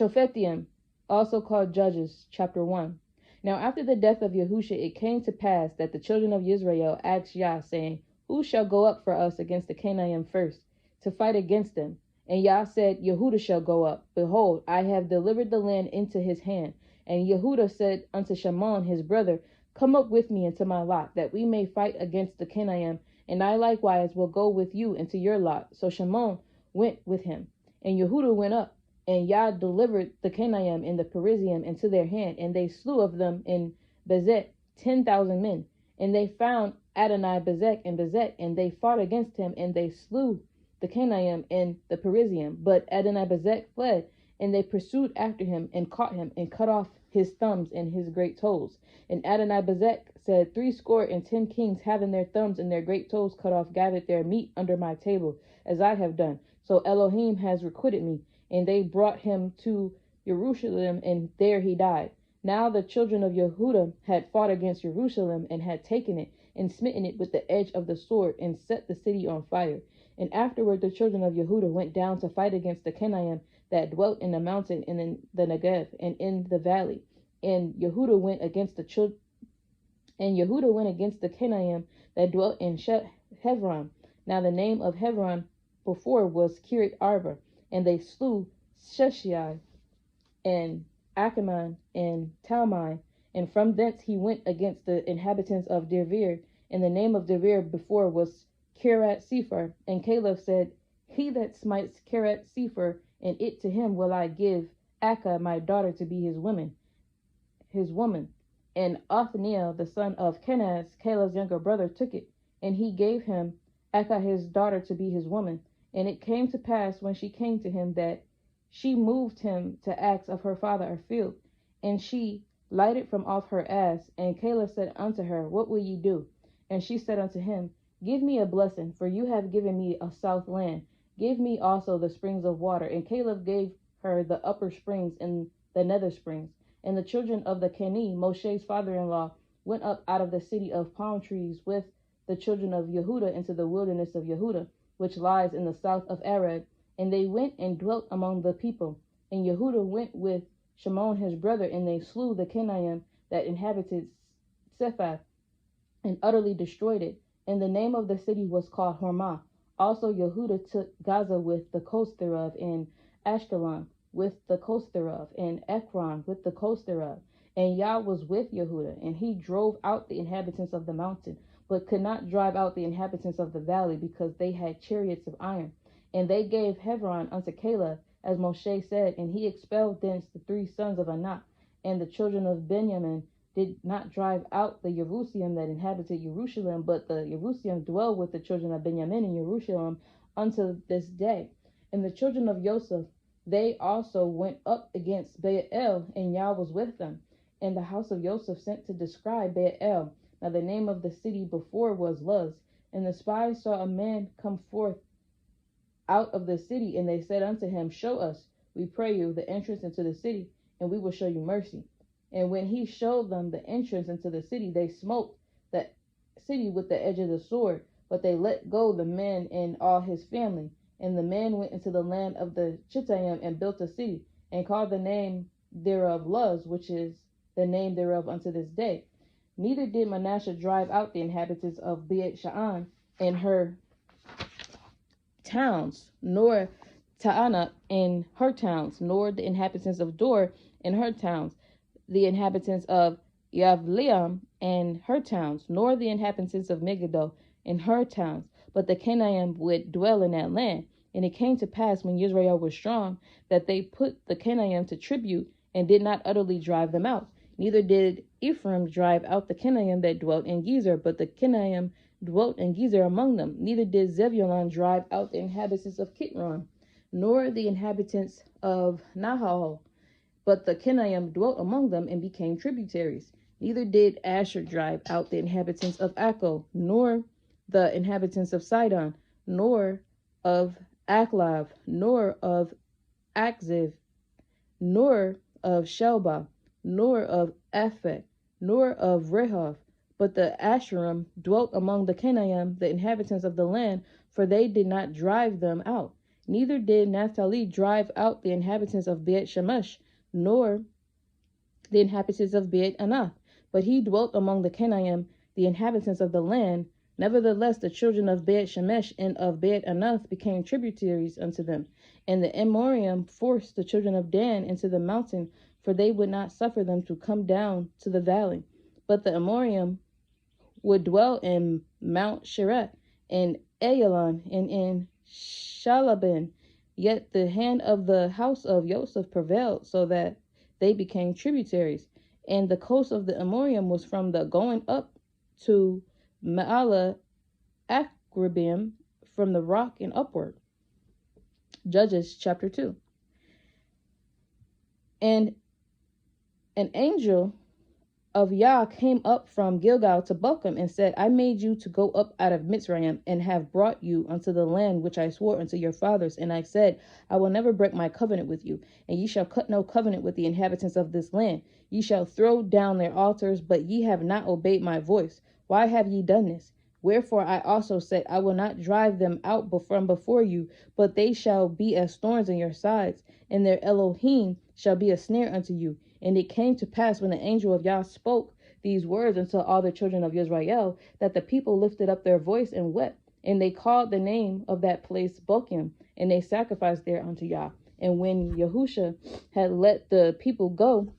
Shophethim, also called Judges, chapter 1. Now after the death of Yahusha, it came to pass that the children of Israel asked Yah, saying, Who shall go up for us against the Canaanites first, to fight against them? And Yah said, Yehuda shall go up. Behold, I have delivered the land into his hand. And Yehuda said unto Shimon his brother, Come up with me into my lot, that we may fight against the Canaanites, and I likewise will go with you into your lot. So Shimon went with him, and Yehuda went up. And Yah delivered the Canaanites and the Perizzium into their hand, and they slew of them in Bezek 10,000 men. And they found Adonai Bezek and Bezek, and they fought against him, and they slew the Canaanites and the Perizzium. But Adonai Bezek fled, and they pursued after him, and caught him, and cut off his thumbs and his great toes. And Adonai Bezek said, 60 kings, having their thumbs and their great toes cut off, gathered their meat under my table, as I have done. So Elohim has requited me. And they brought him to Jerusalem, and there he died. Now the children of Yehuda had fought against Jerusalem, and had taken it, and smitten it with the edge of the sword, and set the city on fire. And afterward the children of Yehuda went down to fight against the Canaanites that dwelt in the mountain, and in the Negev, and in the valley. And Yehuda went against the Canaanites that dwelt in Hebron. Now the name of Hebron before was Kiryat Arba. And they slew Sheshai and Achaman and Talmai. And from thence he went against the inhabitants of Devir. And the name of Devir before was Kiryat Sefer. And Caleb said, He that smites Kiryat Sefer, and it to him will I give Akah my daughter to be his woman. And Othniel the son of Kenaz, Caleb's younger brother, took it, and he gave him Akah his daughter to be his woman. And it came to pass, when she came to him, that she moved him to ask of her father a field. And she lighted from off her ass. And Caleb said unto her, What will ye do? And she said unto him, Give me a blessing, for you have given me a south land. Give me also the springs of water. And Caleb gave her the upper springs and the nether springs. And the children of the Keni, Moshe's father-in-law, went up out of the city of palm trees with the children of Yehuda into the wilderness of Yehuda, which lies in the south of Arad. And they went and dwelt among the people. And Yehuda went with Shimon his brother, and they slew the Canaanites that inhabited Sephath, and utterly destroyed it. And the name of the city was called Hormah. Also Yehuda took Gaza with the coast thereof, and Ashkelon with the coast thereof, and Ekron with the coast thereof. And Yah was with Yehuda, and he drove out the inhabitants of the mountain, but could not drive out the inhabitants of the valley, because they had chariots of iron. And they gave Hebron unto Caleb, as Moshe said, and he expelled thence the 3 sons of Anak. And the children of Benjamin did not drive out the Yevusium that inhabited Jerusalem, but the Yevusium dwell with the children of Benjamin in Jerusalem unto this day. And the children of Joseph, they also went up against Baal, and Yah was with them. And the house of Joseph sent to describe Baal. Now the name of the city before was Luz. And the spies saw a man come forth out of the city, and they said unto him, Show us, we pray you, the entrance into the city, and we will show you mercy. And when he showed them the entrance into the city, they smote the city with the edge of the sword, but they let go the man and all his family. And the man went into the land of the Chittim and built a city, and called the name thereof Luz, which is the name thereof unto this day. Neither did Manasseh drive out the inhabitants of Beit Sha'an and her towns, nor Ta'anah and her towns, nor the inhabitants of Dor and her towns, the inhabitants of Yavliam and her towns, nor the inhabitants of Megiddo and her towns, but the Canaanites would dwell in that land. And it came to pass, when Israel was strong, that they put the Canaanites to tribute, and did not utterly drive them out. Neither did Ephraim drive out the Canaanites that dwelt in Gezer, but the Canaanites dwelt in Gezer among them. Neither did Zebulun drive out the inhabitants of Kitron, nor the inhabitants of Nahal, but the Canaanites dwelt among them and became tributaries. Neither did Asher drive out the inhabitants of Akko, nor the inhabitants of Sidon, nor of Aklav, nor of Akziv, nor of Shelba, nor of Aphek, nor of Rehob. But the Asherim dwelt among the Canaanites, the inhabitants of the land, for they did not drive them out. Neither did Naphtali drive out the inhabitants of Beit Shemesh, nor the inhabitants of Beit Anath, but he dwelt among the Canaim, the inhabitants of the land. Nevertheless, the children of Beit Shemesh and of Beit Anath became tributaries unto them. And the Amorim forced the children of Dan into the mountain, for they would not suffer them to come down to the valley. But the Amorim would dwell in Mount Sheret, in Ayalon, and in Shalabin. Yet the hand of the house of Joseph prevailed, so that they became tributaries. And the coast of the Amorim was from the going up to Ma'ala Akrabim, from the rock and upward. Judges chapter 2. And an angel of Yah came up from Gilgal to Bochum, and said, I made you to go up out of Mitzrayim, and have brought you unto the land which I swore unto your fathers. And I said, I will never break my covenant with you, and ye shall cut no covenant with the inhabitants of this land. Ye shall throw down their altars, but ye have not obeyed my voice. Why have ye done this? Wherefore I also said, I will not drive them out from before you, but they shall be as thorns in your sides, and their Elohim shall be a snare unto you. And it came to pass, when the angel of Yah spoke these words unto all the children of Israel, that the people lifted up their voice and wept. And they called the name of that place Bochim, and they sacrificed there unto Yah. And when Yahusha had let the people go,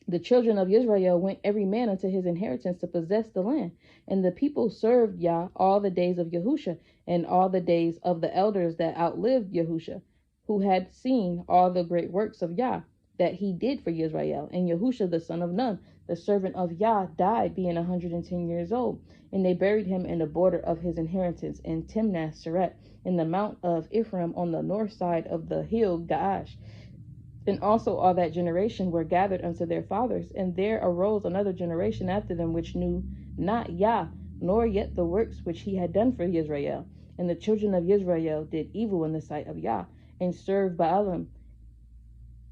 the children of Israel went every man unto his inheritance to possess the land. And the people served Yah all the days of Yahusha, and all the days of the elders that outlived Yahusha, who had seen all the great works of Yah that he did for Israel. And Yahusha the son of Nun, the servant of Yah, died, being 110 years old. And they buried him in the border of his inheritance in Timnath Seret, in the mount of Ephraim, on the north side of the hill Gaash. And also all that generation were gathered unto their fathers. And there arose another generation after them, which knew not Yah, nor yet the works which he had done for Israel. And the children of Israel did evil in the sight of Yah, and served Baalim.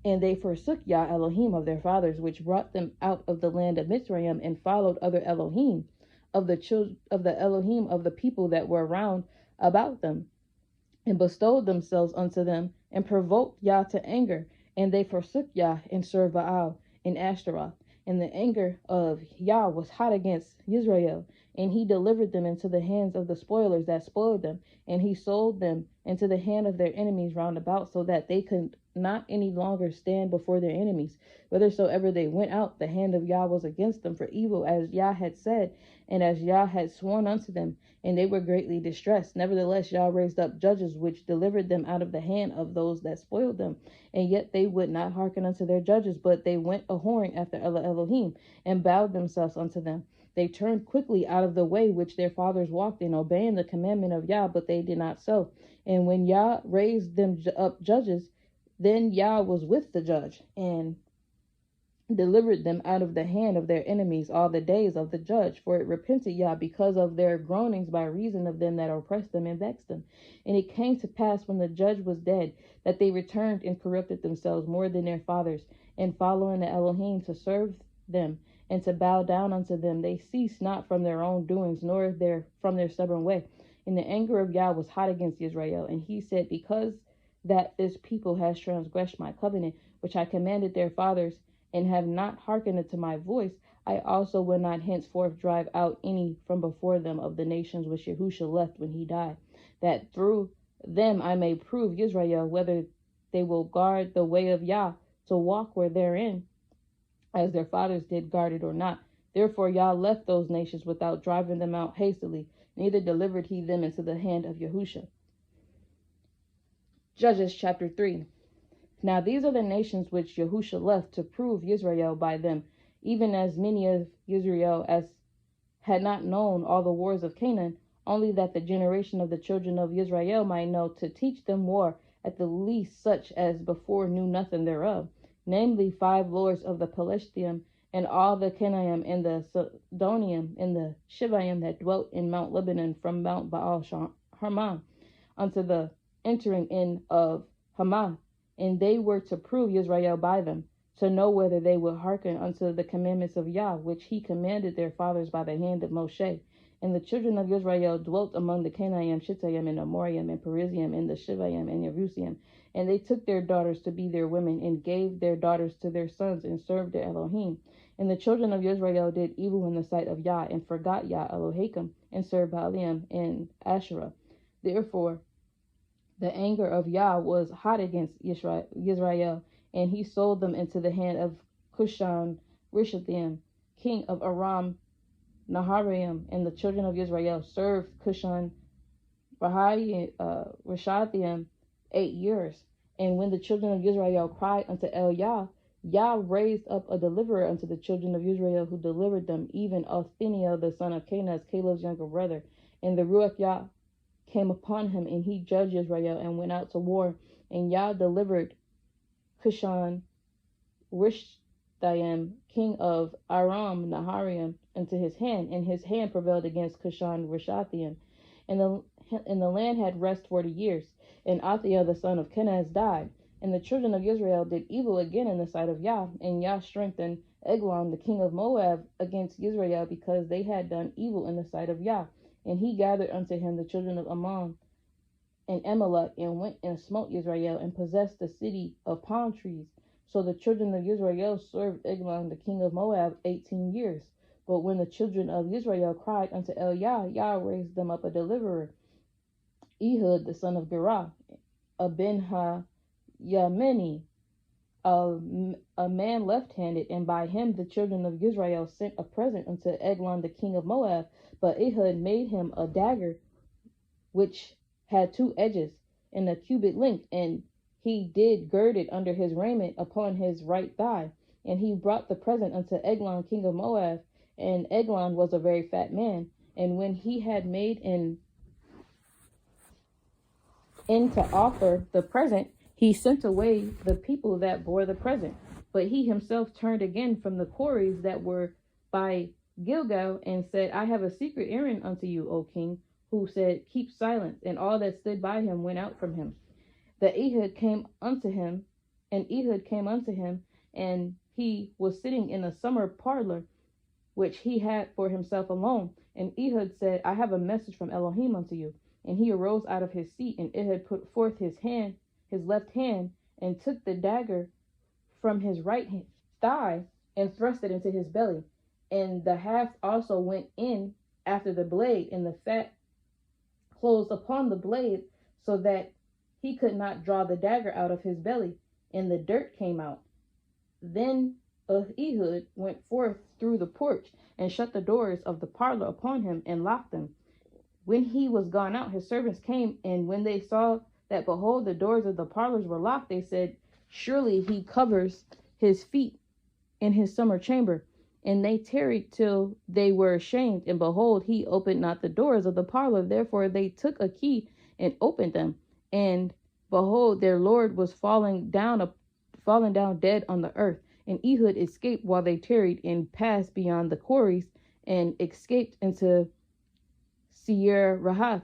And they forsook Yah Elohim of their fathers, which brought them out of the land of Mitzrayim, and followed other Elohim of the children of the Elohim of the people that were round about them, and bestowed themselves unto them, and provoked Yah to anger. And they forsook Yah, and served Baal and Ashtaroth. And the anger of Yah was hot against Israel, and he delivered them into the hands of the spoilers that spoiled them, and he sold them into the hand of their enemies round about, so that they could not any longer stand before their enemies. Whithersoever they went out, the hand of Yah was against them for evil, as Yah had said, and as Yah had sworn unto them, and they were greatly distressed. Nevertheless, Yah raised up judges, which delivered them out of the hand of those that spoiled them. And yet they would not hearken unto their judges, but they went a-whoring after other Elohim, and bowed themselves unto them. They turned quickly out of the way which their fathers walked in, obeying the commandment of Yah, but they did not so. And when Yah raised them up judges, then Yah was with the judge, and delivered them out of the hand of their enemies all the days of the judge. For it repented Yah because of their groanings by reason of them that oppressed them and vexed them. And it came to pass, when the judge was dead, that they returned and corrupted themselves more than their fathers, and following the Elohim to serve them and to bow down unto them, they ceased not from their own doings, nor from their stubborn way. And the anger of Yah was hot against Israel, and he said, because that this people has transgressed my covenant, which I commanded their fathers, and have not hearkened unto my voice, I also will not henceforth drive out any from before them of the nations which Yahusha left when he died, that through them I may prove Israel whether they will guard the way of Yah to walk where therein, as their fathers did guard it or not. Therefore Yah left those nations without driving them out hastily, neither delivered he them into the hand of Yahusha. Judges chapter 3. Now these are the nations which Yahusha left to prove Israel by them, even as many of Israel as had not known all the wars of Canaan, only that the generation of the children of Israel might know, to teach them war, at the least such as before knew nothing thereof, namely 5 lords of the Pelishtim, and all the Canaim, and the Sidonium, and the Shivaim that dwelt in Mount Lebanon, from Mount Baal Hermon unto the entering in of Hamath. And they were to prove Israel by them, to know whether they would hearken unto the commandments of Yah, which he commanded their fathers by the hand of Moshe. And the children of Israel dwelt among the Canaanite, Shittayim, and Amoriyim, and Perizzium, and the Shivayim, and Yerusium. And they took their daughters to be their women, and gave their daughters to their sons, and served their Elohim. And the children of Israel did evil in the sight of Yah, and forgot Yah Elohim, and served Baalim and Asherah. Therefore, the anger of Yah was hot against Israel, and he sold them into the hand of Cushan Rishathaim, king of Aram Naharaim. And the children of Israel served Cushan Rishathaim 8 years. And when the children of Israel cried unto El Yah, Yah raised up a deliverer unto the children of Israel, who delivered them, even Othniel the son of Kenaz, Caleb's younger brother. And the Ruach Yah came upon him, and he judged Israel, and went out to war. And Yah delivered Cushan Rishathaim, king of Aram Naharaim, into his hand, and his hand prevailed against Cushan Rishathaim. And the land had rest 40 years. And Othniel the son of Kenaz died. And the children of Israel did evil again in the sight of Yah. And Yah strengthened Eglon the king of Moab against Israel, because they had done evil in the sight of Yah. And he gathered unto him the children of Ammon and Amalek, and went and smote Israel, and possessed the city of palm trees. So the children of Israel served Eglon the king of Moab 18 years. But when the children of Israel cried unto El Yah, Yah raised them up a deliverer, Ehud the son of Gerah, a Ben-ha-Yamini, a man left-handed, and by him the children of Israel sent a present unto Eglon the king of Moab. But Ehud made him a dagger which had 2 edges, and a cubit length, and he did gird it under his raiment upon his right thigh. And he brought the present unto Eglon king of Moab, and Eglon was a very fat man. And when he had made an end to offer the present, he sent away the people that bore the present. But he himself turned again from the quarries that were by Gilgal, and said, I have a secret errand unto you, O king. Who said, Keep silence. And all that stood by him went out from him. And Ehud came unto him, and he was sitting in a summer parlor, which he had for himself alone. And Ehud said, I have a message from Elohim unto you. And he arose out of his seat, and Ehud put forth his left hand, and took the dagger from his right thigh, and thrust it into his belly. And the haft also went in after the blade, and the fat closed upon the blade, so that he could not draw the dagger out of his belly, and the dirt came out. Then Ehud went forth through the porch, and shut the doors of the parlor upon him, and locked them. When he was gone out, his servants came, and when they saw that, behold, the doors of the parlors were locked, they said, Surely he covers his feet in his summer chamber. And they tarried till they were ashamed, and behold, he opened not the doors of the parlor. Therefore they took a key and opened them, and behold, their lord was fallen down dead on the earth. And Ehud escaped while they tarried, and passed beyond the quarries, and escaped into Seir Rahath.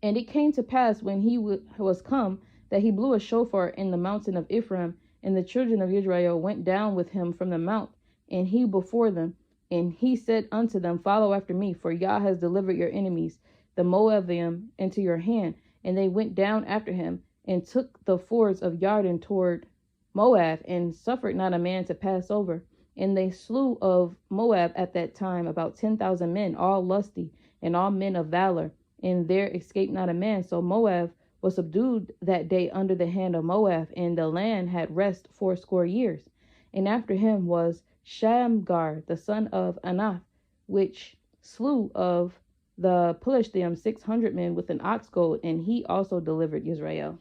And it came to pass, when he was come, that he blew a shofar in the mountain of Ephraim, and the children of Israel went down with him from the mount, and he before them. And he said unto them, Follow after me, for Yah has delivered your enemies, the Moabiim, into your hand. And they went down after him, and took the fords of Yarden toward Moab, and suffered not a man to pass over. And they slew of Moab at that time about 10,000 men, all lusty, and all men of valor. And there escaped not a man. So Moab was subdued that day under the hand of Moab, and the land had rest 80 years. And after him was Shamgar the son of Anath, which slew of the Philistines 600 men with an ox goad, and he also delivered Israel.